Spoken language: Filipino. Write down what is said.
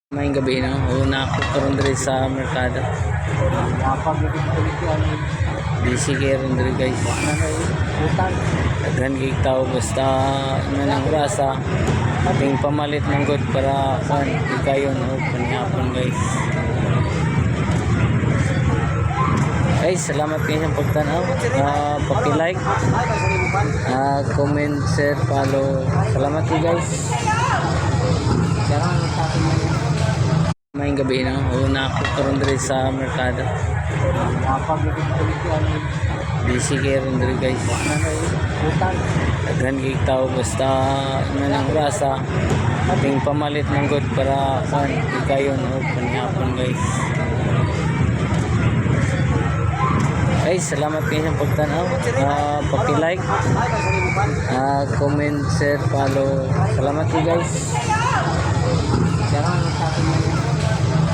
May gabi na, una ako karon diri sa merkado. Busy kayo rin diri guys. Daghan kay tao basta ano nang rasa ating pamalit ng good para kan ikayon o panihapon guys. Guys, salamat kayo sa pagtanaw. Paki-like, comment, share, follow. Salamat kayo guys. May gabi na, una ako karon diri sa merkado. Busy kayo rin diri guys. Daghan kay tao basta ano nang rasa ating pamalit ng good para kan ikayon o panihapon guys. Guys, salamat kayo sa pagtanaw. Paki-like, comment, share, follow. Salamat kayo guys.